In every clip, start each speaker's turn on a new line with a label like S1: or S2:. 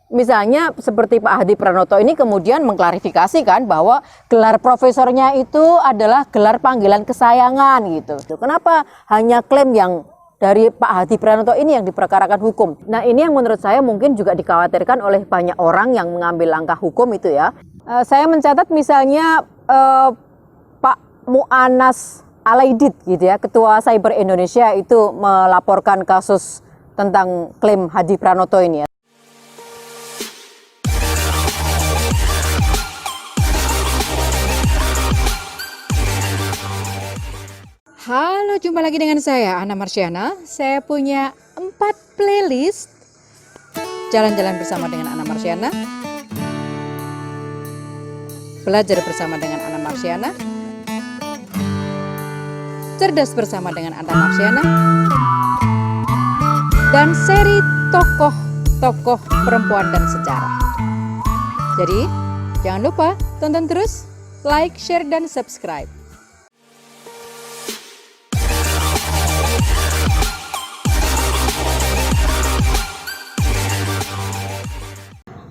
S1: misalnya seperti Pak Hadi Pranoto ini kemudian mengklarifikasi kan bahwa gelar profesornya itu adalah gelar panggilan kesayangan gitu. Kenapa hanya klaim yang dari Pak Hadi Pranoto ini yang diperkarakan hukum? Nah, ini yang menurut saya mungkin juga dikhawatirkan oleh banyak orang yang mengambil langkah hukum itu ya. Saya mencatat misalnya Pak Mu'anas Alaidit gitu ya, Ketua Cyber Indonesia itu melaporkan kasus tentang klaim Hadi Pranoto ini ya.
S2: Halo, jumpa lagi dengan saya, Ana Marsyana. Saya punya 4 playlist. Jalan-jalan bersama dengan Ana Marsyana, belajar bersama dengan Ana Marsyana, cerdas bersama dengan Ana Marsyana, dan seri tokoh-tokoh perempuan dan sejarah. Jadi, jangan lupa tonton terus, like, share, dan subscribe.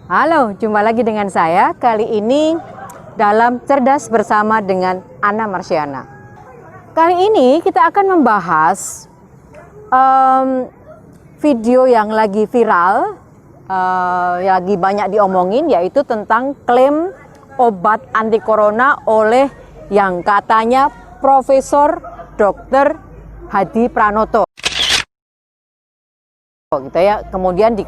S1: Halo, jumpa lagi dengan saya. Kali ini dalam Cerdas Bersama dengan Ana Marsyana. Kali ini kita akan membahas video yang lagi viral, lagi banyak diomongin, yaitu tentang klaim obat anti corona oleh yang katanya Profesor Dr. Hadi Pranoto. Gitu ya. Kemudian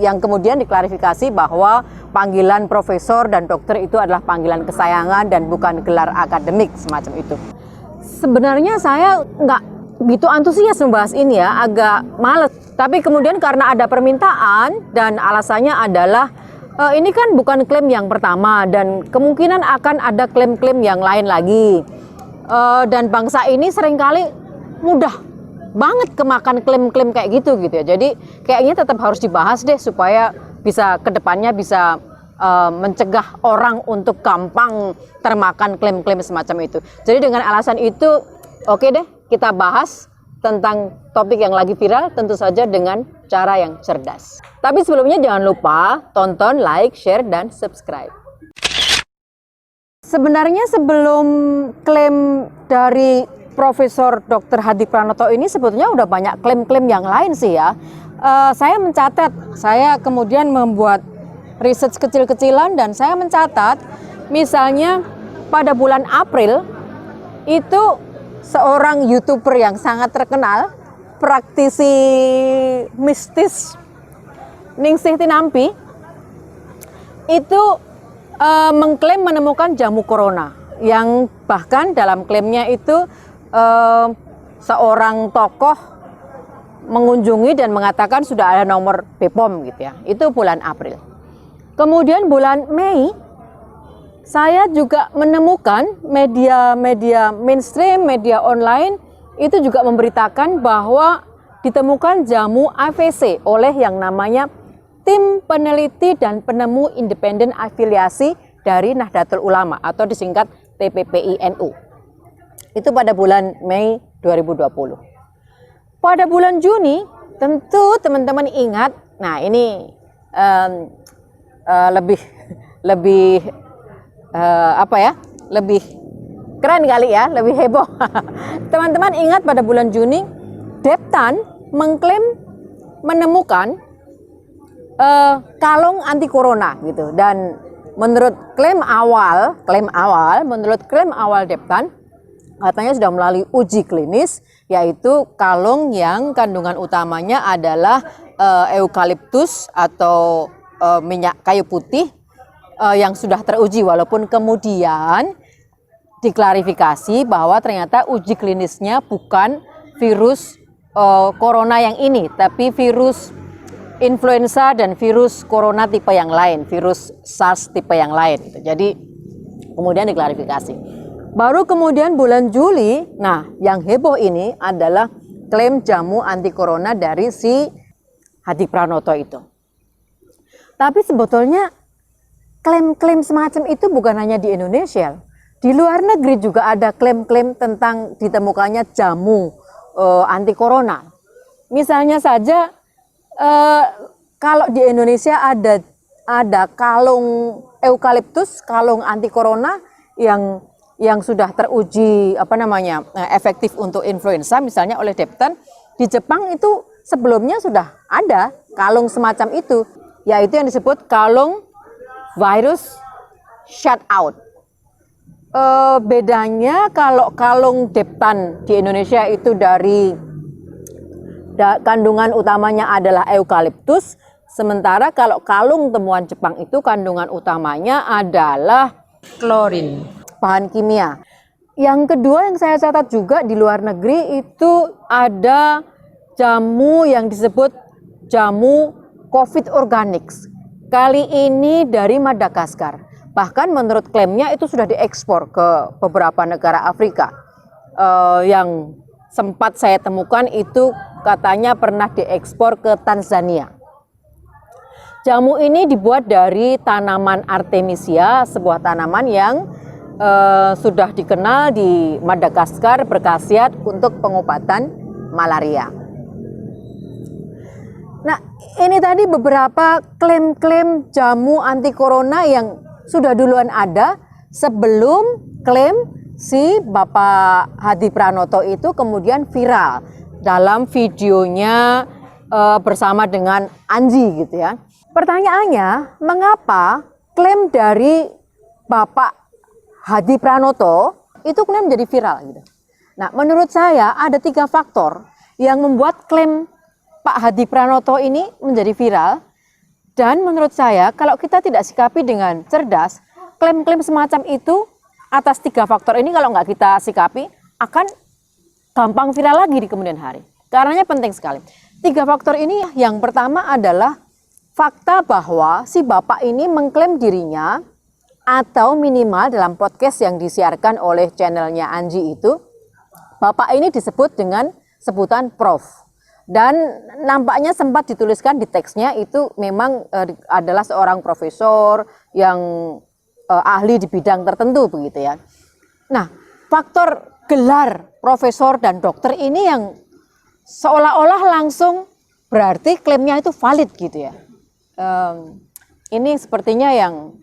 S1: yang kemudian diklarifikasi bahwa panggilan profesor dan dokter itu adalah panggilan kesayangan dan bukan gelar akademik semacam itu. Sebenarnya saya nggak begitu antusias membahas ini ya, agak males. Tapi kemudian karena ada permintaan dan alasannya adalah ini kan bukan klaim yang pertama dan kemungkinan akan ada klaim-klaim yang lain lagi. Dan bangsa ini seringkali mudah banget kemakan klaim-klaim kayak gitu ya. Jadi kayaknya tetap harus dibahas deh supaya bisa kedepannya bisa mencegah orang untuk gampang termakan klaim-klaim semacam itu. Jadi dengan alasan itu oke deh kita bahas tentang topik yang lagi viral, tentu saja dengan cara yang cerdas. Tapi sebelumnya jangan lupa tonton, like, share, dan subscribe. Sebenarnya sebelum klaim dari Profesor Dr. Hadi Pranoto ini sebetulnya udah banyak klaim-klaim yang lain sih ya. Saya mencatat, saya kemudian membuat riset kecil-kecilan dan saya mencatat misalnya pada bulan April itu seorang YouTuber yang sangat terkenal, praktisi mistis Ningsih Tinampi itu mengklaim menemukan jamu corona yang bahkan dalam klaimnya itu seorang tokoh mengunjungi dan mengatakan sudah ada nomor BPOM gitu ya. Itu bulan April. Kemudian bulan Mei saya juga menemukan media mainstream, media online itu juga memberitakan bahwa ditemukan jamu AVC oleh yang namanya Tim Peneliti dan Penemu Independen Afiliasi dari Nahdlatul Ulama atau disingkat TPPI-NU. Itu pada bulan Mei 2020. Pada bulan Juni, tentu teman-teman ingat, nah ini lebih keren kali ya, lebih heboh. Teman-teman ingat pada bulan Juni, Deptan mengklaim menemukan kalung anti corona gitu. Dan menurut klaim awal Deptan, katanya sudah melalui uji klinis, yaitu kalung yang kandungan utamanya adalah eukaliptus atau minyak kayu putih yang sudah teruji, walaupun kemudian diklarifikasi bahwa ternyata uji klinisnya bukan virus corona yang ini, tapi virus influenza dan virus corona tipe yang lain, virus SARS tipe yang lain. Jadi kemudian diklarifikasi. Baru kemudian bulan Juli, nah yang heboh ini adalah klaim jamu anti corona dari si Hadi Pranoto itu. Tapi sebetulnya klaim-klaim semacam itu bukan hanya di Indonesia. Di luar negeri juga ada klaim-klaim tentang ditemukannya jamu anti corona. Misalnya saja kalau di Indonesia ada kalung eukaliptus, kalung anti corona yang sudah teruji efektif untuk influenza misalnya oleh Depten. Di Jepang itu sebelumnya sudah ada kalung semacam itu, yaitu yang disebut kalung virus shutout. Bedanya kalau kalung Deptan di Indonesia itu dari kandungan utamanya adalah eukaliptus, sementara kalau kalung temuan Jepang itu kandungan utamanya adalah
S2: Klorin.
S1: bahan kimia. Yang kedua yang saya catat juga di luar negeri itu ada jamu yang disebut jamu COVID Organics. Kali ini dari Madagaskar. Bahkan menurut klaimnya itu sudah diekspor ke beberapa negara Afrika. Yang sempat saya temukan itu katanya pernah diekspor ke Tanzania. Jamu ini dibuat dari tanaman Artemisia, sebuah tanaman yang sudah dikenal di Madagaskar berkhasiat untuk pengobatan malaria. Nah, ini tadi beberapa klaim-klaim jamu anti corona yang sudah duluan ada sebelum klaim si Bapak Hadi Pranoto itu kemudian viral dalam videonya bersama dengan Anji gitu ya. Pertanyaannya, mengapa klaim dari Bapak Hadi Pranoto itu klaim menjadi viral gitu? Nah, menurut saya ada 3 faktor yang membuat klaim Pak Hadi Pranoto ini menjadi viral, dan menurut saya kalau kita tidak sikapi dengan cerdas, klaim-klaim semacam itu atas 3 faktor ini kalau nggak kita sikapi akan gampang viral lagi di kemudian hari. Karenanya penting sekali. 3 faktor ini yang pertama adalah fakta bahwa si bapak ini mengklaim dirinya atau minimal dalam podcast yang disiarkan oleh channelnya Anji itu, bapak ini disebut dengan sebutan Prof. Dan nampaknya sempat dituliskan di teksnya itu memang adalah seorang profesor yang ahli di bidang tertentu begitu ya. Nah, faktor gelar profesor dan dokter ini yang seolah-olah langsung berarti klaimnya itu valid gitu ya. Ini sepertinya yang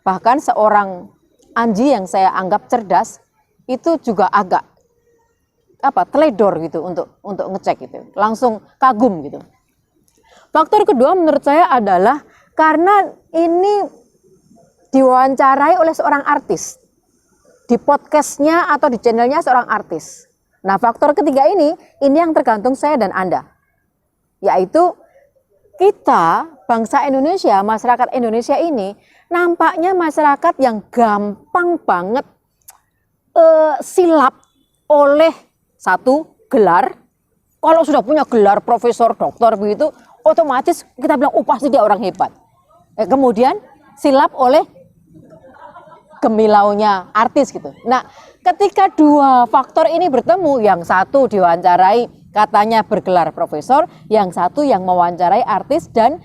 S1: bahkan seorang Anji yang saya anggap cerdas itu juga agak teledor gitu untuk ngecek gitu, langsung kagum gitu. Faktor kedua menurut saya adalah karena ini diwawancarai oleh seorang artis di podcastnya atau di channelnya seorang artis. Nah, faktor ketiga ini yang tergantung saya dan Anda, yaitu kita bangsa Indonesia, masyarakat Indonesia ini nampaknya masyarakat yang gampang banget silap oleh satu gelar. Kalau sudah punya gelar profesor, doktor begitu, otomatis kita bilang pasti dia orang hebat. Kemudian silap oleh gemilaunya artis gitu. Nah, ketika 2 faktor ini bertemu, yang satu diwawancarai katanya bergelar profesor, yang satu yang mewawancarai artis dan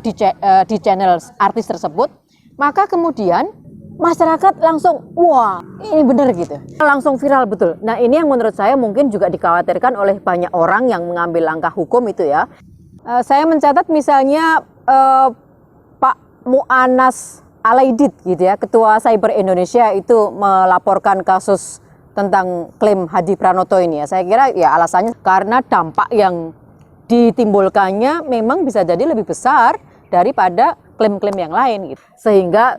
S1: di channel artis tersebut, maka kemudian masyarakat langsung wah ini benar gitu, langsung viral betul. Nah, ini yang menurut saya mungkin juga dikhawatirkan oleh banyak orang yang mengambil langkah hukum itu ya. Saya mencatat misalnya Pak Mu'anas Alaidit gitu ya, Ketua Cyber Indonesia itu melaporkan kasus tentang klaim Hadi Pranoto ini ya. Saya kira ya alasannya karena dampak yang ditimbulkannya memang bisa jadi lebih besar daripada klaim-klaim yang lain gitu. Sehingga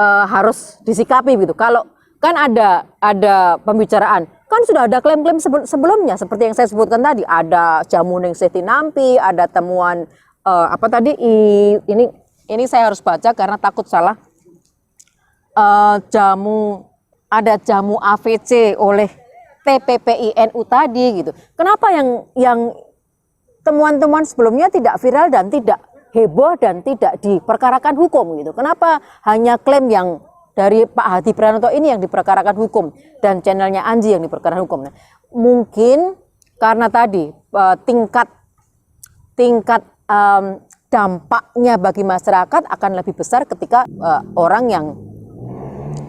S1: harus disikapi gitu. Kalau kan ada pembicaraan, kan sudah ada klaim-klaim sebelumnya seperti yang saya sebutkan tadi, ada jamu Ningsih Tinampi, ada temuan ini saya harus baca karena takut salah. Ada jamu AVC oleh TPPINU tadi gitu. Kenapa yang temuan-temuan sebelumnya tidak viral dan tidak heboh dan tidak diperkarakan hukum gitu? Kenapa hanya klaim yang dari Pak Hadi Pranoto ini yang diperkarakan hukum dan channelnya Anji yang diperkarakan hukum? Nah, mungkin karena tadi tingkat dampaknya bagi masyarakat akan lebih besar ketika orang yang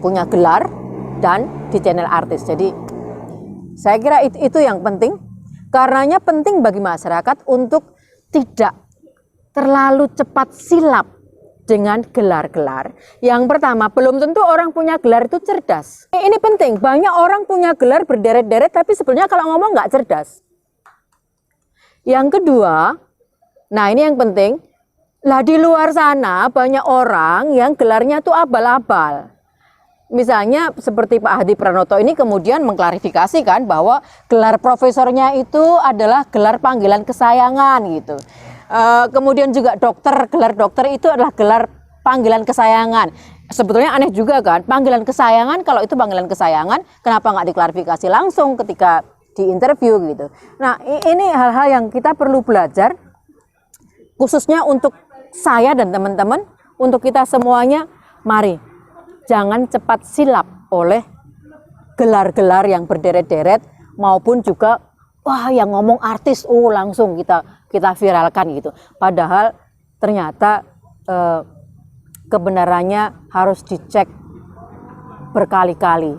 S1: punya gelar dan di channel artis. Jadi saya kira itu yang penting. Karenanya penting bagi masyarakat untuk tidak terlalu cepat silap dengan gelar-gelar. Yang pertama, belum tentu orang punya gelar itu cerdas. Ini penting, banyak orang punya gelar berderet-deret tapi sebenarnya kalau ngomong nggak cerdas. Yang kedua, nah ini yang penting, lah di luar sana banyak orang yang gelarnya tuh abal-abal. Misalnya seperti Pak Hadi Pranoto ini kemudian mengklarifikasikan bahwa gelar profesornya itu adalah gelar panggilan kesayangan gitu. Kemudian juga dokter, gelar dokter itu adalah gelar panggilan kesayangan. Sebetulnya aneh juga kan, panggilan kesayangan, kalau itu panggilan kesayangan, kenapa nggak diklarifikasi langsung ketika di interview gitu. Nah ini hal-hal yang kita perlu belajar, khususnya untuk saya dan teman-teman, untuk kita semuanya, mari jangan cepat silap oleh gelar-gelar yang berderet-deret maupun juga wah yang ngomong artis langsung kita viralkan gitu. Padahal ternyata kebenarannya harus dicek berkali-kali.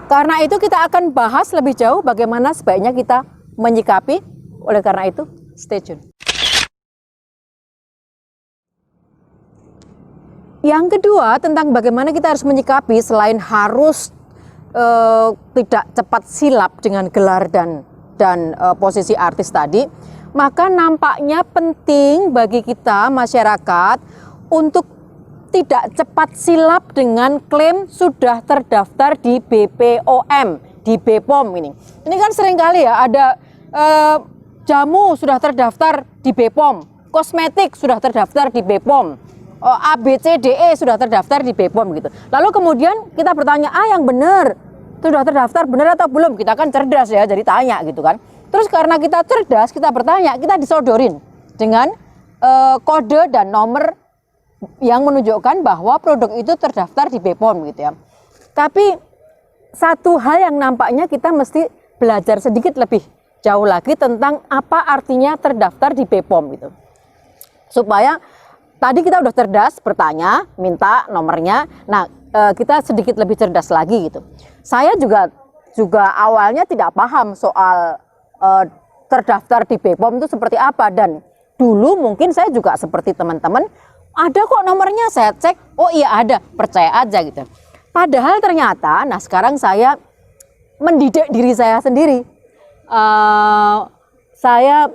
S1: Karena itu kita akan bahas lebih jauh bagaimana sebaiknya kita menyikapi. Oleh karena itu, stay tune. Yang kedua, tentang bagaimana kita harus menyikapi selain harus tidak cepat silap dengan gelar dan posisi artis tadi, maka nampaknya penting bagi kita masyarakat untuk tidak cepat silap dengan klaim sudah terdaftar di BPOM, di BPOM ini. Ini kan seringkali ya ada jamu sudah terdaftar di BPOM, kosmetik sudah terdaftar di BPOM, ABCDE sudah terdaftar di BPOM gitu. Lalu kemudian kita bertanya, yang benar sudah terdaftar benar atau belum? Kita kan cerdas ya, jadi tanya gitu kan. Terus karena kita cerdas, kita bertanya, kita disodorin dengan kode dan nomor yang menunjukkan bahwa produk itu terdaftar di BPOM gitu ya. Tapi satu hal yang nampaknya kita mesti belajar sedikit lebih jauh lagi tentang apa artinya terdaftar di BPOM gitu. Supaya tadi kita udah cerdas bertanya, minta nomornya. Nah, kita sedikit lebih cerdas lagi gitu. Saya juga awalnya tidak paham soal terdaftar di BPOM itu seperti apa, dan dulu mungkin saya juga seperti teman-teman, ada kok nomornya, saya cek, oh iya ada, percaya aja gitu. Padahal ternyata, nah sekarang saya mendidik diri saya sendiri. Saya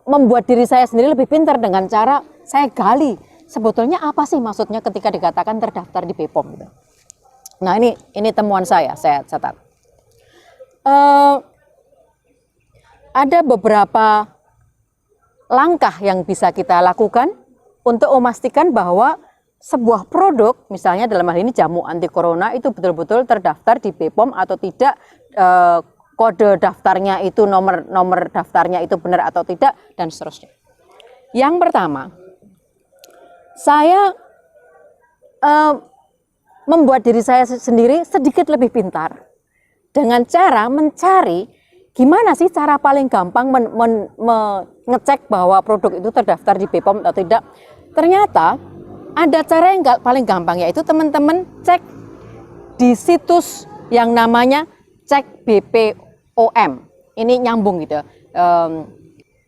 S1: membuat diri saya sendiri lebih pintar dengan cara saya gali sebetulnya apa sih maksudnya ketika dikatakan terdaftar di BPOM gitu. Nah ini temuan saya catat. Ada beberapa langkah yang bisa kita lakukan untuk memastikan bahwa sebuah produk, misalnya dalam hal ini jamu anti corona itu betul-betul terdaftar di BPOM atau tidak, kode daftarnya itu, nomor daftarnya itu benar atau tidak, dan seterusnya. Yang pertama, saya membuat diri saya sendiri sedikit lebih pintar dengan cara mencari gimana sih cara paling gampang mengecek bahwa produk itu terdaftar di BPOM atau tidak. Ternyata ada cara yang paling gampang, yaitu teman-teman cek di situs yang namanya cek BPOM. Ini nyambung gitu.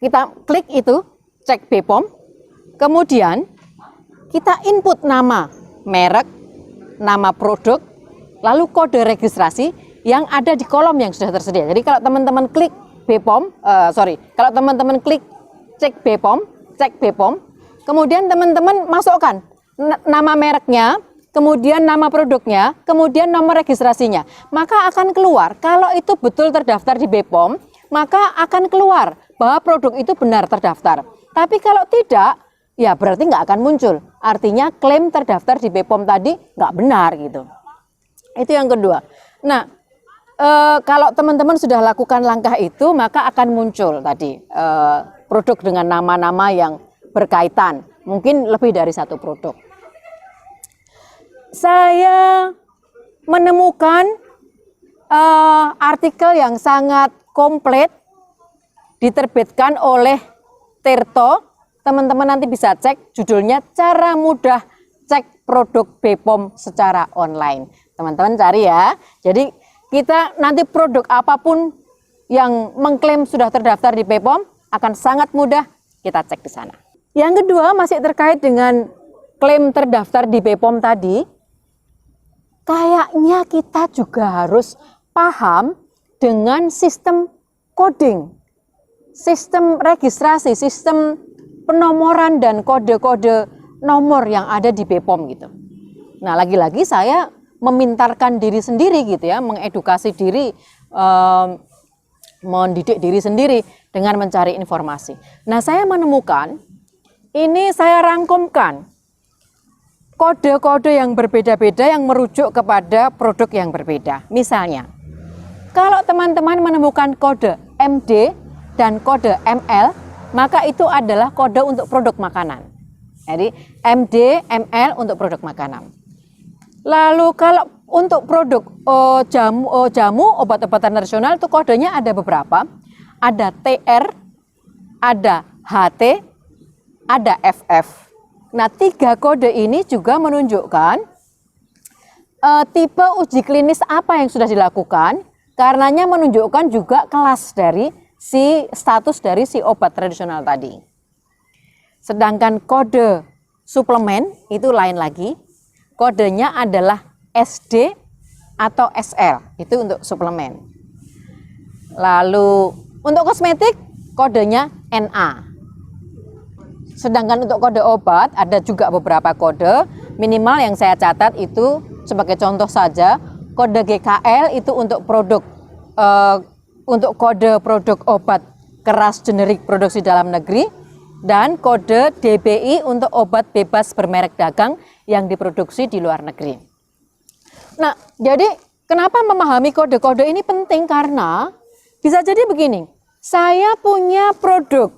S1: Kita klik itu, cek BPOM, kemudian kita input nama merek, nama produk, lalu kode registrasi yang ada di kolom yang sudah tersedia. Jadi kalau teman-teman klik BPOM, kalau teman-teman klik cek BPOM, kemudian teman-teman masukkan nama mereknya, kemudian nama produknya, kemudian nomor registrasinya, maka akan keluar kalau itu betul terdaftar di BPOM, maka akan keluar bahwa produk itu benar terdaftar. Tapi kalau tidak, ya berarti nggak akan muncul. Artinya klaim terdaftar di BPOM tadi nggak benar gitu. Itu yang kedua. Nah, kalau teman-teman sudah lakukan langkah itu, maka akan muncul tadi produk dengan nama-nama yang berkaitan, mungkin lebih dari satu produk. Saya menemukan artikel yang sangat komplit diterbitkan oleh Tirto. Teman-teman nanti bisa cek, judulnya Cara Mudah Cek Produk BPOM Secara Online. Teman-teman cari ya. Jadi kita nanti produk apapun yang mengklaim sudah terdaftar di BPOM akan sangat mudah Kita cek di sana. Yang kedua masih terkait dengan klaim terdaftar di BPOM tadi. Kayaknya kita juga harus paham dengan sistem coding, sistem registrasi, sistem penomoran dan kode-kode nomor yang ada di BPOM gitu. Nah, lagi-lagi saya memintarkan diri sendiri gitu ya, mengedukasi diri, mendidik diri sendiri dengan mencari informasi. Nah, saya menemukan, ini saya rangkumkan kode-kode yang berbeda-beda yang merujuk kepada produk yang berbeda. Misalnya, kalau teman-teman menemukan kode MD dan kode ML, maka itu adalah kode untuk produk makanan. Jadi MD, ML untuk produk makanan. Lalu kalau untuk produk jamu, obat-obatan tradisional itu kodenya ada beberapa. Ada TR, ada HT, ada FF. Nah, 3 kode ini juga menunjukkan tipe uji klinis apa yang sudah dilakukan, karenanya menunjukkan juga kelas dari status dari si obat tradisional tadi. Sedangkan kode suplemen itu lain lagi. Kodenya adalah SD atau SL, itu untuk suplemen. Lalu untuk kosmetik kodenya NA. Sedangkan untuk kode obat ada juga beberapa kode, minimal yang saya catat itu sebagai contoh saja, kode GKL itu untuk produk untuk kode produk obat keras generik produksi dalam negeri, dan kode DBI untuk obat bebas bermerek dagang yang diproduksi di luar negeri. Nah, jadi kenapa memahami kode-kode ini penting? Karena bisa jadi begini, saya punya produk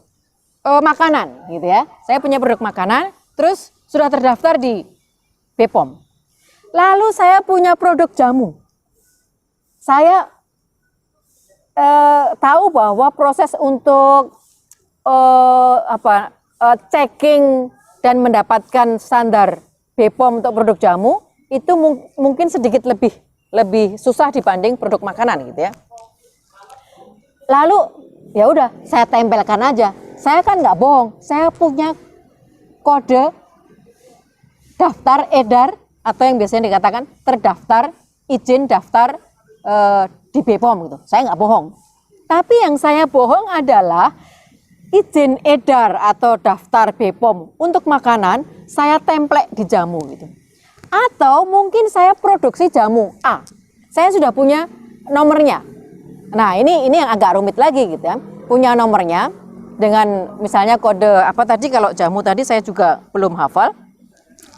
S1: makanan gitu ya, saya punya produk makanan, terus sudah terdaftar di BPOM. Lalu saya punya produk jamu, saya tahu bahwa proses untuk checking dan mendapatkan standar BPOM untuk produk jamu itu mungkin sedikit lebih susah dibanding produk makanan gitu ya. Lalu ya udah saya tempelkan aja. Saya kan nggak bohong, saya punya kode daftar edar atau yang biasanya dikatakan terdaftar izin daftar di BPOM gitu. Saya nggak bohong. Tapi yang saya bohong adalah izin edar atau daftar BPOM untuk makanan saya template di jamu gitu. Atau mungkin saya produksi jamu A. Saya sudah punya nomornya. Nah, ini yang agak rumit lagi gitu ya. Punya nomornya dengan misalnya kode apa tadi, kalau jamu tadi saya juga belum hafal.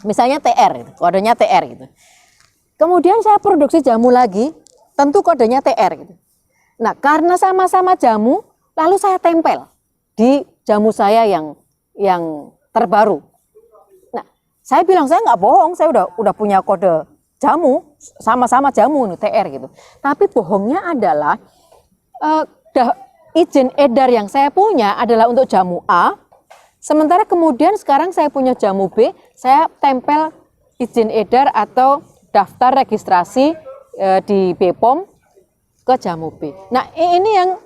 S1: Misalnya TR gitu, kodenya TR gitu. Kemudian saya produksi jamu lagi, tentu kodenya TR gitu. Nah, karena sama-sama jamu, lalu saya tempel di jamu saya yang terbaru. Nah, saya bilang saya nggak bohong, saya udah punya kode jamu, sama-sama jamu nih, TR gitu. Tapi bohongnya adalah izin edar yang saya punya adalah untuk jamu A, sementara kemudian sekarang saya punya jamu B, saya tempel izin edar atau daftar registrasi di BPOM ke jamu B. Nah, ini yang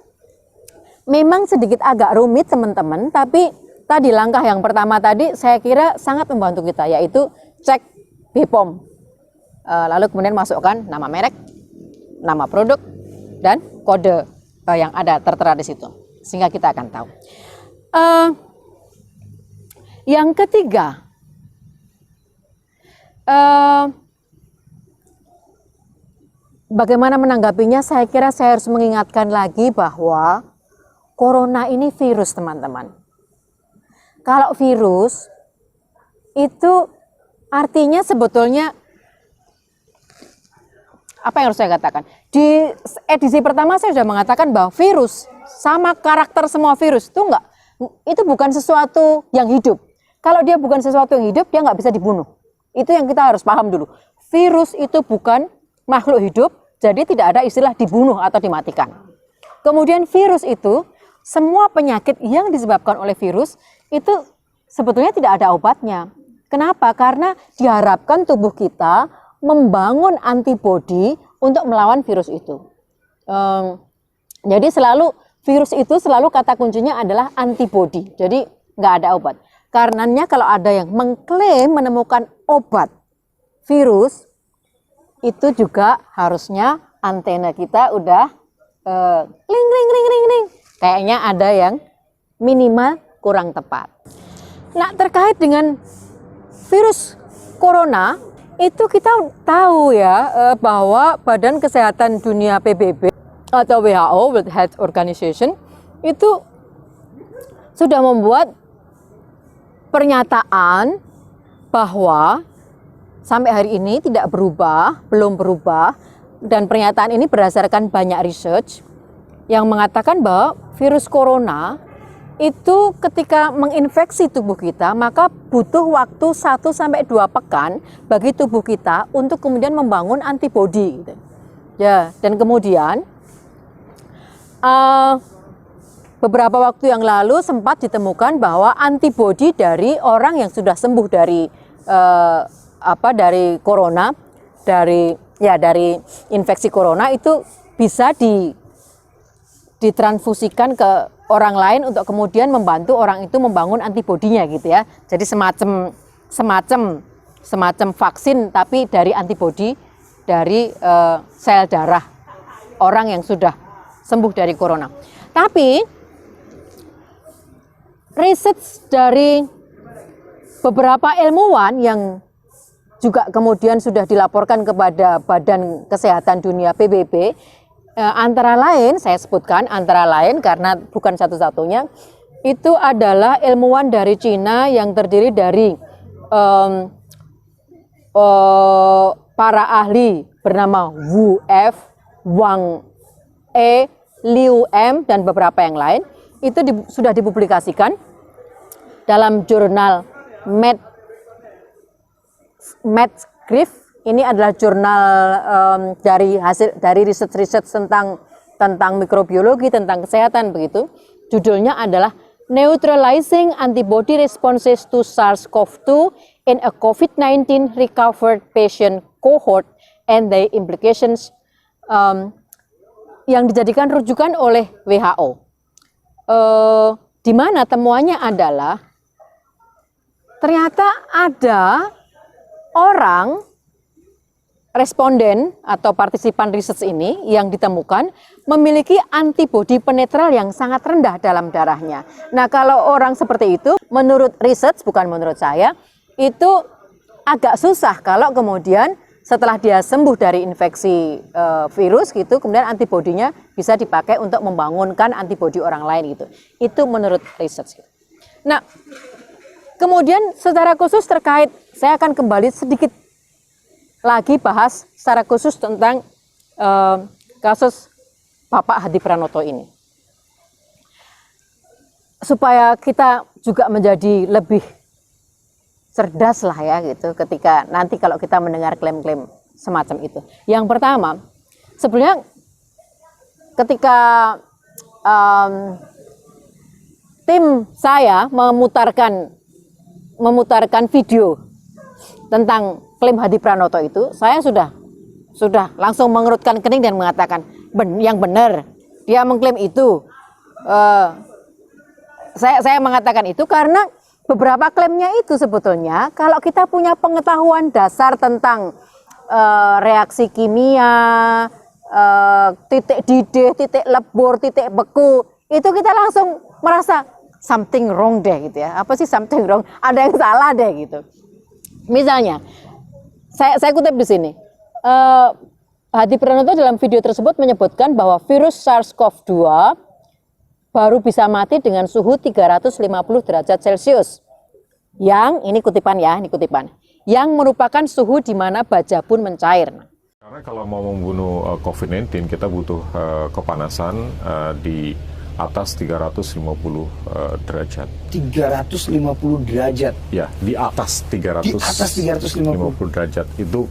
S1: memang sedikit agak rumit teman-teman, tapi tadi langkah yang pertama tadi saya kira sangat membantu kita, yaitu cek BPOM. Lalu kemudian masukkan nama merek, nama produk, dan kode yang ada tertera di situ, sehingga kita akan tahu. Yang ketiga, bagaimana menanggapinya? Saya kira saya harus mengingatkan lagi bahwa Corona ini virus, teman-teman. Kalau virus itu artinya sebetulnya apa yang harus saya katakan? Di edisi pertama saya sudah mengatakan bahwa virus sama karakter semua virus itu bukan sesuatu yang hidup. Kalau dia bukan sesuatu yang hidup, dia nggak bisa dibunuh. Itu yang kita harus paham dulu. Virus itu bukan makhluk hidup, jadi tidak ada istilah dibunuh atau dimatikan. Kemudian virus itu, semua penyakit yang disebabkan oleh virus itu sebetulnya tidak ada obatnya. Kenapa? Karena diharapkan tubuh kita membangun antibodi untuk melawan virus itu. Jadi virus itu selalu kata kuncinya adalah antibodi. Jadi nggak ada obat. Karenanya kalau ada yang mengklaim menemukan obat virus, itu juga harusnya antena kita udah ring ring ring ring ring. Kayaknya ada yang minimal kurang tepat. Nah, terkait dengan virus corona, itu kita tahu ya bahwa Badan Kesehatan Dunia PBB atau WHO, World Health Organization, itu sudah membuat pernyataan bahwa sampai hari ini tidak berubah, belum berubah, dan pernyataan ini berdasarkan banyak research yang mengatakan bahwa virus corona itu ketika menginfeksi tubuh kita, maka butuh waktu 1-2 pekan bagi tubuh kita untuk kemudian membangun antibodi gitu. Ya, dan kemudian beberapa waktu yang lalu sempat ditemukan bahwa antibodi dari orang yang sudah sembuh dari dari corona, dari infeksi corona itu bisa ditransfusikan ke orang lain untuk kemudian membantu orang itu membangun antibodinya gitu ya. Jadi semacam vaksin tapi dari antibodi dari sel darah orang yang sudah sembuh dari corona. Tapi riset dari beberapa ilmuwan yang juga kemudian sudah dilaporkan kepada Badan Kesehatan Dunia PBB, antara lain, saya sebutkan antara lain karena bukan satu-satunya, itu adalah ilmuwan dari Cina yang terdiri dari para ahli bernama Wu F, Wang E, Liu M, dan beberapa yang lain. Itu sudah dipublikasikan dalam jurnal Medgrif. Ini adalah jurnal dari riset-riset tentang mikrobiologi, tentang kesehatan begitu. Judulnya adalah Neutralizing Antibody Responses to SARS-CoV-2 in a COVID-19 Recovered Patient Cohort and the Implications, yang dijadikan rujukan oleh WHO. Di mana temuannya adalah ternyata ada orang responden atau partisipan riset ini yang ditemukan memiliki antibodi penetral yang sangat rendah dalam darahnya. Nah, kalau orang seperti itu, menurut riset, bukan menurut saya, itu agak susah kalau kemudian setelah dia sembuh dari infeksi virus gitu, kemudian antibodinya bisa dipakai untuk membangunkan antibodi orang lain gitu. Itu menurut riset. Nah, kemudian secara khusus terkait, saya akan kembali sedikit lagi bahas secara khusus tentang kasus Bapak Hadi Pranoto ini. Supaya kita juga menjadi lebih cerdas lah ya gitu ketika nanti kalau kita mendengar klaim-klaim semacam itu. Yang pertama, sebenarnya ketika tim saya memutarkan video tentang klaim Hadi Pranoto itu, saya sudah langsung mengerutkan kening dan mengatakan yang benar dia mengklaim itu. Saya mengatakan itu karena beberapa klaimnya itu sebetulnya kalau kita punya pengetahuan dasar tentang reaksi kimia, titik didih, titik lebur, titik beku, itu kita langsung merasa something wrong deh gitu ya. Apa sih something wrong? Ada yang salah deh gitu. Misalnya, saya kutip di sini. Hadi Pranoto dalam video tersebut menyebutkan bahwa virus SARS-CoV-2 baru bisa mati dengan suhu 350 derajat Celcius. Yang, ini kutipan ya, yang merupakan suhu di mana baja pun mencair.
S3: Karena kalau mau membunuh COVID-19 kita butuh kepanasan di atas 350 derajat.
S4: 350 derajat?
S3: Ya, di atas 350 derajat itu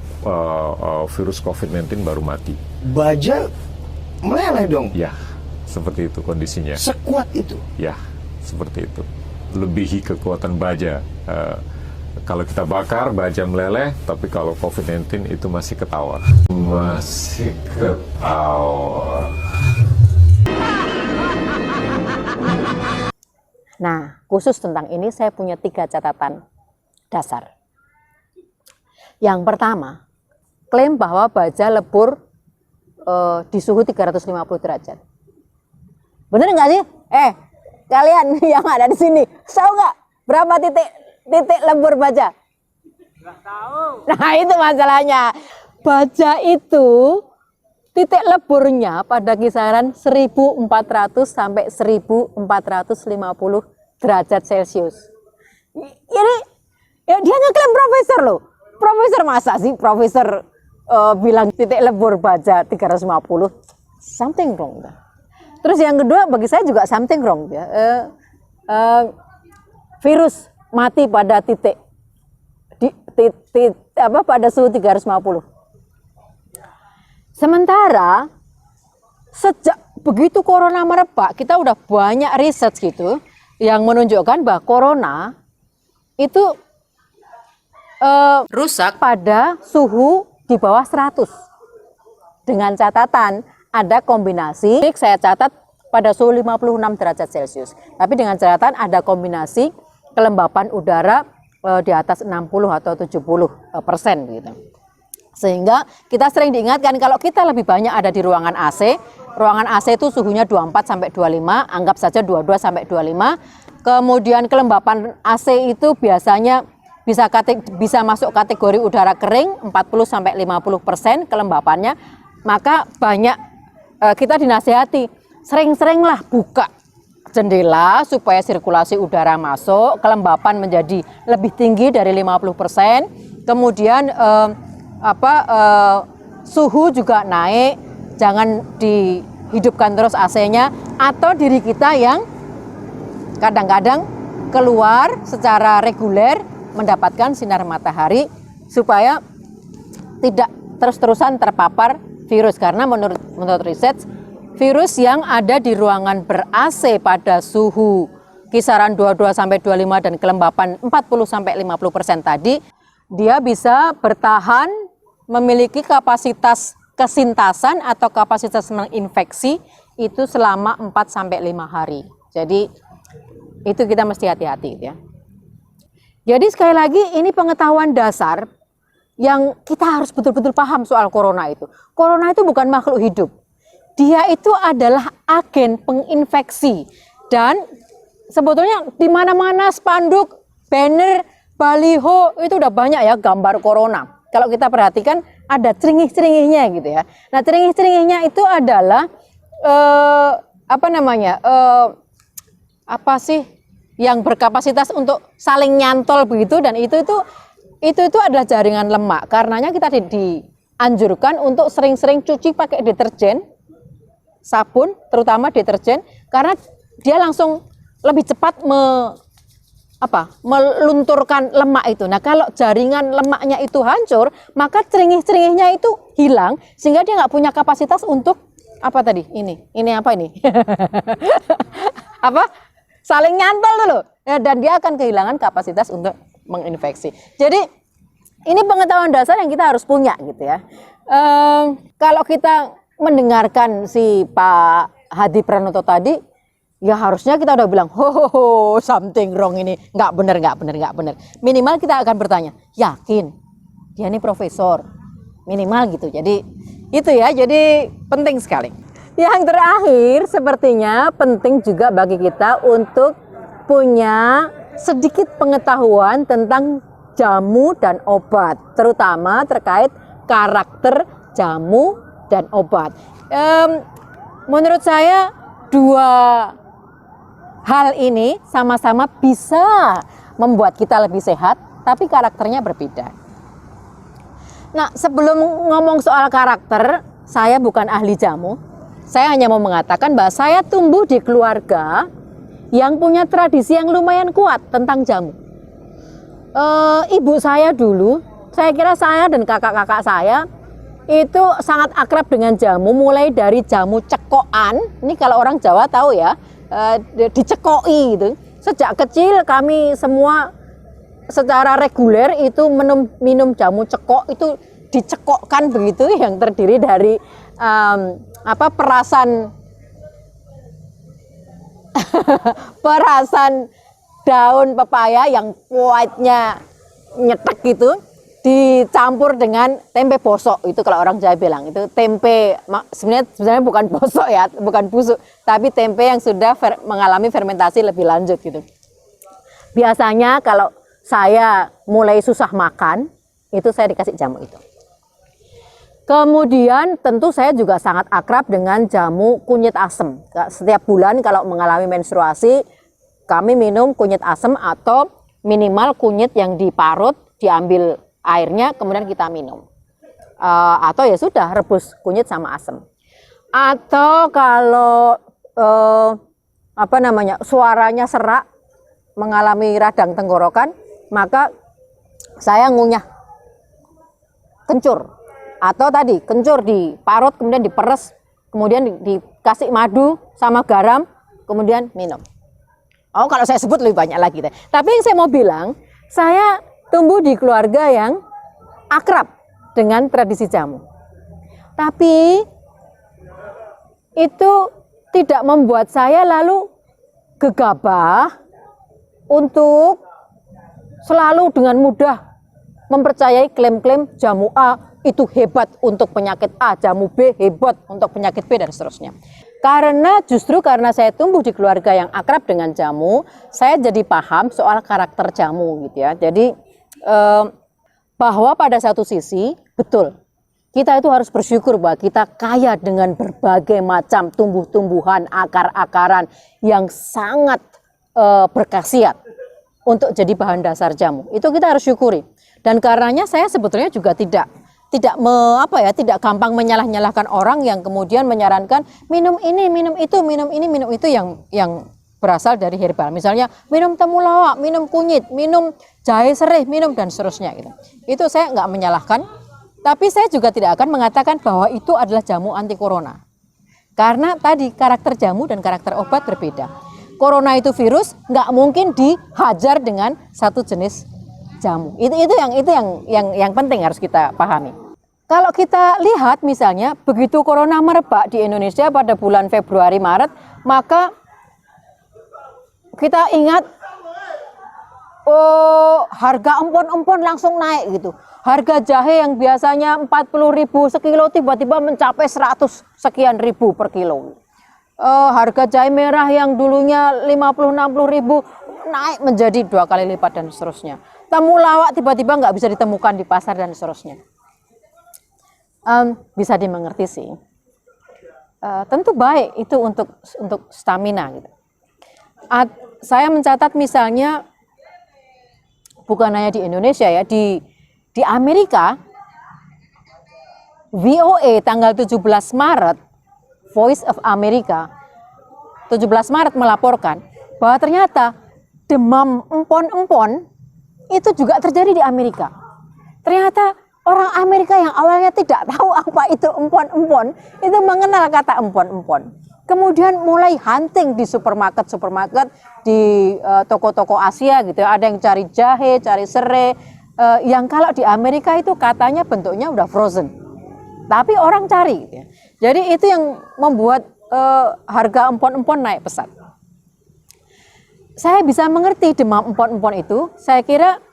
S3: virus COVID-19 baru mati.
S4: Baja meleleh dong?
S3: Ya, seperti itu kondisinya.
S4: Sekuat itu?
S3: Ya, seperti itu. Lebihi kekuatan baja. Kalau kita bakar, baja meleleh, tapi kalau COVID-19 itu masih ketawa. Masih ketawa.
S1: Nah, khusus tentang ini saya punya 3 catatan dasar. Yang pertama, klaim bahwa baja lebur di suhu 350 derajat. Bener nggak sih? Kalian yang ada di sini, tahu nggak berapa titik lebur baja? Nggak tahu. Nah, itu masalahnya. Baja itu titik leburnya pada kisaran 1400 sampai 1450 derajat Celcius. Ini ya dia ngeklaim profesor loh. Profesor, masa sih profesor bilang titik lebur baja 350? Something wrong. Terus yang kedua bagi saya juga something wrong ya. Virus mati pada pada suhu 350. Sementara sejak begitu corona merebak, kita udah banyak riset gitu yang menunjukkan bahwa corona itu rusak pada suhu di bawah 100. Dengan catatan ada kombinasi, saya catat pada suhu 56 derajat Celcius. Tapi dengan catatan ada kombinasi kelembapan udara di atas 60 atau 70% gitu. Sehingga kita sering diingatkan kalau kita lebih banyak ada di ruangan AC itu suhunya 24 sampai 25, anggap saja 22 sampai 25. Kemudian kelembapan AC itu biasanya bisa masuk kategori udara kering 40 sampai 50% kelembapannya. Maka banyak kita dinasihati sering-seringlah buka jendela supaya sirkulasi udara masuk, kelembapan menjadi lebih tinggi dari 50%. Kemudian suhu juga naik, jangan dihidupkan terus AC-nya, atau diri kita yang kadang-kadang keluar secara reguler mendapatkan sinar matahari supaya tidak terus-terusan terpapar virus. Karena menurut riset, virus yang ada di ruangan ber-AC pada suhu kisaran 22 sampai 25 dan kelembapan 40 sampai 50% tadi, dia bisa bertahan memiliki kapasitas kesintasan atau kapasitas menginfeksi itu selama 4 sampai 5 hari. Jadi itu kita mesti hati-hati ya. Jadi sekali lagi ini pengetahuan dasar yang kita harus betul-betul paham soal corona itu. Corona itu bukan makhluk hidup. Dia itu adalah agen penginfeksi, dan sebetulnya di mana-mana spanduk, banner, baliho itu udah banyak ya gambar corona. Kalau kita perhatikan ada ceringih-ceringihnya gitu ya. Nah, ceringih-ceringihnya itu adalah apa sih yang berkapasitas untuk saling nyantol begitu, dan itu adalah jaringan lemak. Karenanya kita dianjurkan untuk sering-sering cuci pakai deterjen, sabun, terutama deterjen, karena dia langsung lebih cepat melunturkan lemak itu. Nah, kalau jaringan lemaknya itu hancur, maka ceringih-ceringihnya itu hilang, sehingga dia nggak punya kapasitas untuk apa tadi? Ini apa ini? Saling nyantol dulu. Ya, dan dia akan kehilangan kapasitas untuk menginfeksi. Jadi ini pengetahuan dasar yang kita harus punya gitu ya. Kalau kita mendengarkan si Pak Hadi Pranoto tadi, ya harusnya kita udah bilang, something wrong ini, nggak benar. Minimal kita akan bertanya, yakin dia ini profesor, minimal gitu. Jadi itu ya, jadi penting sekali. Yang terakhir, sepertinya penting juga bagi kita untuk punya sedikit pengetahuan tentang jamu dan obat, terutama terkait karakter jamu dan obat. Menurut saya dua hal ini sama-sama bisa membuat kita lebih sehat, tapi karakternya berbeda. Nah, sebelum ngomong soal karakter, saya bukan ahli jamu. Saya hanya mau mengatakan bahwa saya tumbuh di keluarga yang punya tradisi yang lumayan kuat tentang jamu. Ibu saya dulu, saya kira saya dan kakak-kakak saya itu sangat akrab dengan jamu, mulai dari jamu cekokan. Ini kalau orang Jawa tahu ya, dicekoi gitu. Sejak kecil kami semua secara reguler itu minum jamu cekok, itu dicekokkan begitu, yang terdiri dari perasan perasan daun pepaya yang white-nya nyetek gitu dicampur dengan tempe bosok. Itu kalau orang Jawa bilang itu tempe, sebenarnya bukan bosok ya, bukan busuk, tapi tempe yang sudah mengalami fermentasi lebih lanjut gitu. Biasanya kalau saya mulai susah makan, itu saya dikasih jamu itu. Kemudian tentu saya juga sangat akrab dengan jamu kunyit asem. Setiap bulan kalau mengalami menstruasi, kami minum kunyit asem atau minimal kunyit yang diparut, diambil airnya, kemudian kita minum. Atau ya sudah, rebus kunyit sama asem. Atau kalau suaranya serak, mengalami radang tenggorokan, maka saya ngunyah kencur. Atau tadi kencur diparut, kemudian diperes, kemudian dikasih madu sama garam, kemudian minum. Oh, kalau saya sebut lebih banyak lagi. Tapi yang saya mau bilang, saya tumbuh di keluarga yang akrab dengan tradisi jamu. Tapi itu tidak membuat saya lalu gegabah untuk selalu dengan mudah mempercayai klaim-klaim jamu A itu hebat untuk penyakit A, jamu B hebat untuk penyakit B, dan seterusnya. Karena saya tumbuh di keluarga yang akrab dengan jamu, saya jadi paham soal karakter jamu gitu ya. Jadi bahwa pada satu sisi betul kita itu harus bersyukur bahwa kita kaya dengan berbagai macam tumbuh-tumbuhan, akar-akaran yang sangat berkhasiat untuk jadi bahan dasar jamu. Itu kita harus syukuri. Dan karenanya saya sebetulnya juga tidak gampang menyalah-nyalahkan orang yang kemudian menyarankan minum ini, minum itu, minum ini, minum itu yang berasal dari herbal. Misalnya minum temulawak, minum kunyit, minum jahe sereh, minum dan seterusnya gitu. Itu saya nggak menyalahkan, tapi saya juga tidak akan mengatakan bahwa itu adalah jamu anti corona. Karena tadi karakter jamu dan karakter obat berbeda. Corona itu virus, nggak mungkin dihajar dengan satu jenis jamu. Itu yang penting harus kita pahami. Kalau kita lihat misalnya begitu corona merebak di Indonesia pada bulan Februari Maret, maka kita ingat harga empon-empon langsung naik gitu. Harga jahe yang biasanya 40.000 sekilo tiba-tiba mencapai 100 sekian ribu per kilo. Harga jahe merah yang dulunya 50-60.000 naik menjadi 2 kali lipat dan seterusnya. Temulawak tiba-tiba nggak bisa ditemukan di pasar dan seterusnya. Bisa dimengerti sih. Tentu baik itu untuk stamina gitu. Saya mencatat misalnya bukan hanya di Indonesia ya, di Amerika VOA tanggal 17 Maret Voice of America 17 Maret melaporkan bahwa ternyata demam empon-empon itu juga terjadi di Amerika. Ternyata orang Amerika yang awalnya tidak tahu apa itu empon-empon itu mengenal kata empon-empon. Kemudian mulai hunting di supermarket, di toko-toko Asia gitu ya. Ada yang cari jahe, cari serai, yang kalau di Amerika itu katanya bentuknya udah frozen. Tapi orang cari gitu ya. Jadi itu yang membuat harga empon-empon naik pesat. Saya bisa mengerti demam empon-empon itu, saya kira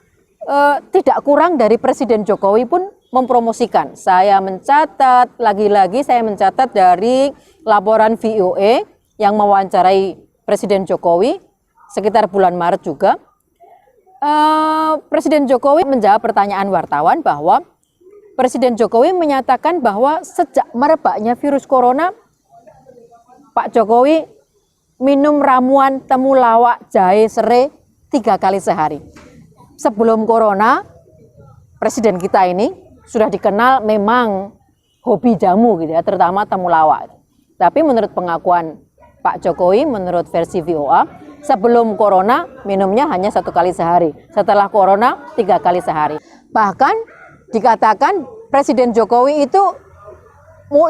S1: tidak kurang dari Presiden Jokowi pun mempromosikan. Saya mencatat, lagi-lagi saya mencatat dari laporan VOA yang mewawancarai Presiden Jokowi sekitar bulan Maret juga. Presiden Jokowi menjawab pertanyaan wartawan bahwa Presiden Jokowi menyatakan bahwa sejak merebaknya virus corona, Pak Jokowi minum ramuan temulawak, jahe, serai 3 kali sehari. Sebelum corona, Presiden kita ini sudah dikenal memang hobi jamu gitu ya, terutama temulawak. Tapi menurut pengakuan Pak Jokowi, menurut versi VOA, sebelum corona minumnya hanya 1 kali sehari. Setelah corona 3 kali sehari. Bahkan dikatakan Presiden Jokowi itu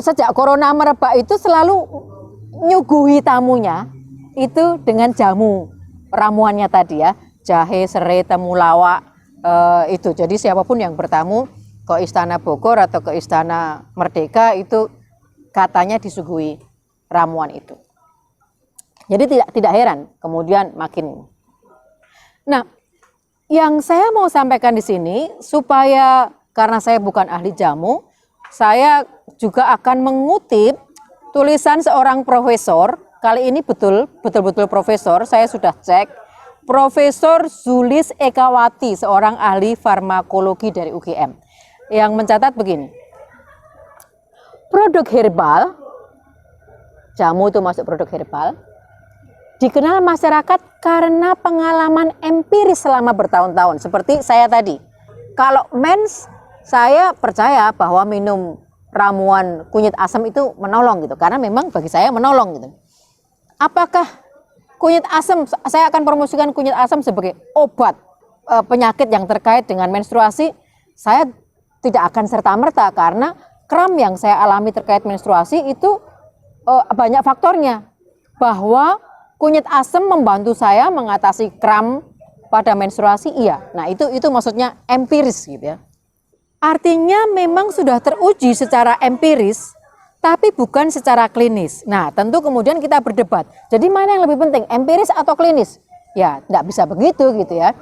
S1: sejak corona merebak itu selalu nyuguhi tamunya itu dengan jamu ramuannya tadi ya, jahe, serai, temulawak itu. Jadi siapapun yang bertamu ke Istana Bogor atau ke Istana Merdeka itu katanya disuguhi ramuan itu. Jadi tidak heran kemudian makin. Nah, yang saya mau sampaikan di sini supaya karena saya bukan ahli jamu, saya juga akan mengutip tulisan seorang profesor. Kali ini betul-betul profesor, saya sudah cek. Profesor Zulis Ekawati, seorang ahli farmakologi dari UGM, yang mencatat begini. Produk herbal, jamu itu masuk produk herbal, dikenal masyarakat karena pengalaman empiris selama bertahun-tahun. Seperti saya tadi, kalau mens, saya percaya bahwa minum ramuan kunyit asam itu menolong gitu, karena memang bagi saya menolong gitu. Apakah kunyit asam, saya akan promosikan kunyit asam sebagai obat penyakit yang terkait dengan menstruasi? Saya tidak akan serta-merta, karena kram yang saya alami terkait menstruasi itu banyak faktornya, bahwa kunyit asam membantu saya mengatasi kram pada menstruasi, iya. Nah, itu maksudnya empiris gitu ya. Artinya memang sudah teruji secara empiris, tapi bukan secara klinis. Nah, tentu kemudian kita berdebat. Jadi mana yang lebih penting, empiris atau klinis? Ya, tidak bisa begitu gitu ya.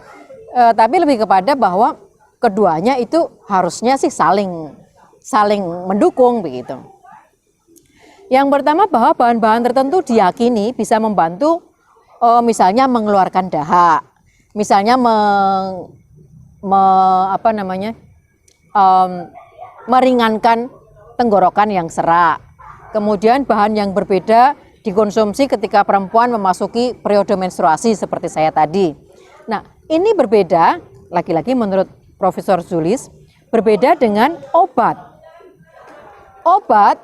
S1: Tapi lebih kepada bahwa keduanya itu harusnya sih saling mendukung begitu. Yang pertama, bahwa bahan-bahan tertentu diyakini bisa membantu misalnya mengeluarkan dahak, misalnya meringankan tenggorokan yang serak. Kemudian bahan yang berbeda dikonsumsi ketika perempuan memasuki periode menstruasi seperti saya tadi. Nah, ini berbeda, lagi-lagi menurut Profesor Zulis, berbeda dengan obat. Obat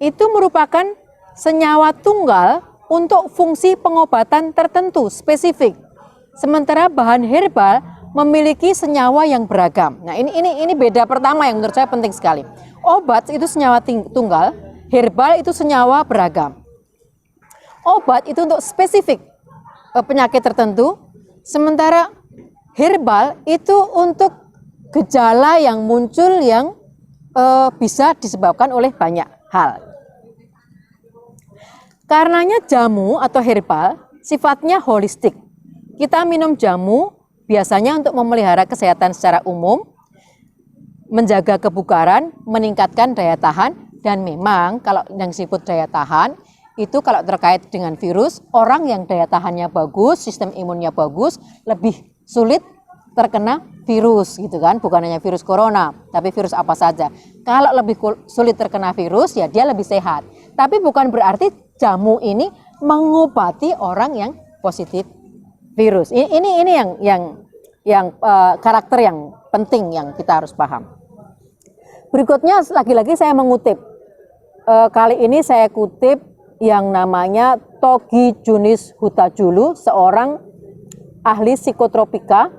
S1: itu merupakan senyawa tunggal untuk fungsi pengobatan tertentu spesifik. Sementara bahan herbal memiliki senyawa yang beragam. Nah, ini beda pertama yang menurut saya penting sekali. Obat itu senyawa tunggal, herbal itu senyawa beragam. Obat itu untuk spesifik penyakit tertentu, sementara herbal itu untuk gejala yang muncul yang bisa disebabkan oleh banyak hal. Karenanya jamu atau herbal sifatnya holistik. Kita minum jamu biasanya untuk memelihara kesehatan secara umum, menjaga kebugaran, meningkatkan daya tahan, dan memang kalau yang disebut daya tahan itu kalau terkait dengan virus, orang yang daya tahannya bagus, sistem imunnya bagus, lebih sulit terkena virus gitu kan, bukan hanya virus corona, tapi virus apa saja. Kalau lebih sulit terkena virus, ya dia lebih sehat. Tapi bukan berarti jamu ini mengobati orang yang positif virus. Ini yang karakter yang penting yang kita harus paham. Berikutnya lagi-lagi saya mengutip. Kali ini saya kutip yang namanya Togi Junis Hutajulu, seorang ahli psikotropika,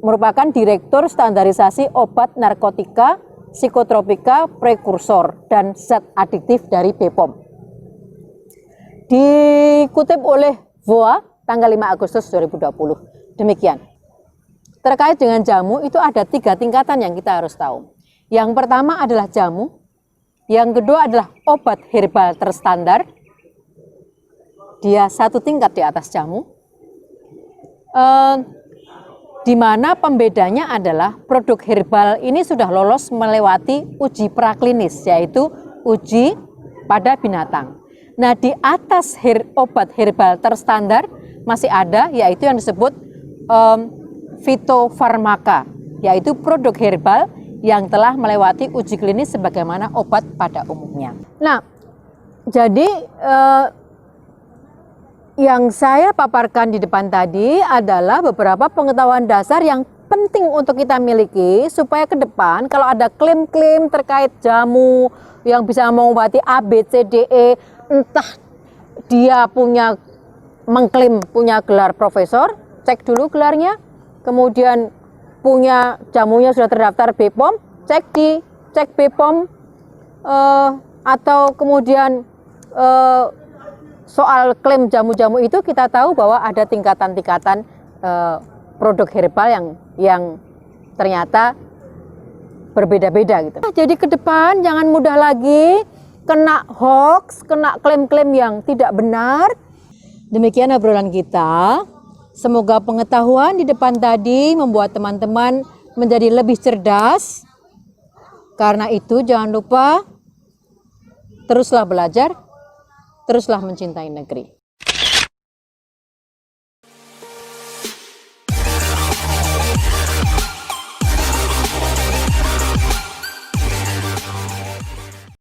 S1: merupakan Direktur Standarisasi Obat Narkotika, Psikotropika, Prekursor, dan Zat Adiktif dari BPOM. Dikutip oleh VOA tanggal 5 Agustus 2020. Demikian. Terkait dengan jamu itu ada 3 tingkatan yang kita harus tahu. Yang pertama adalah jamu, yang kedua adalah obat herbal terstandar, dia 1 tingkat di atas jamu, di mana pembedanya adalah produk herbal ini sudah lolos melewati uji praklinis, yaitu uji pada binatang. Nah, di atas obat herbal terstandar masih ada, yaitu yang disebut fitofarmaka, yaitu produk herbal yang telah melewati uji klinis sebagaimana obat pada umumnya. Nah, jadi yang saya paparkan di depan tadi adalah beberapa pengetahuan dasar yang penting untuk kita miliki supaya ke depan kalau ada klaim-klaim terkait jamu yang bisa mengobati A, B, C, D, E, entah dia mengklaim punya gelar profesor, cek dulu gelarnya, kemudian punya jamunya sudah terdaftar BPOM, cek BPOM, atau kemudian soal klaim jamu-jamu itu kita tahu bahwa ada tingkatan-tingkatan produk herbal yang ternyata berbeda-beda gitu. Jadi ke depan jangan mudah lagi kena hoax, kena klaim-klaim yang tidak benar. Demikian obrolan kita. Semoga pengetahuan di depan tadi membuat teman-teman menjadi lebih cerdas. Karena itu jangan lupa teruslah belajar, teruslah mencintai negeri.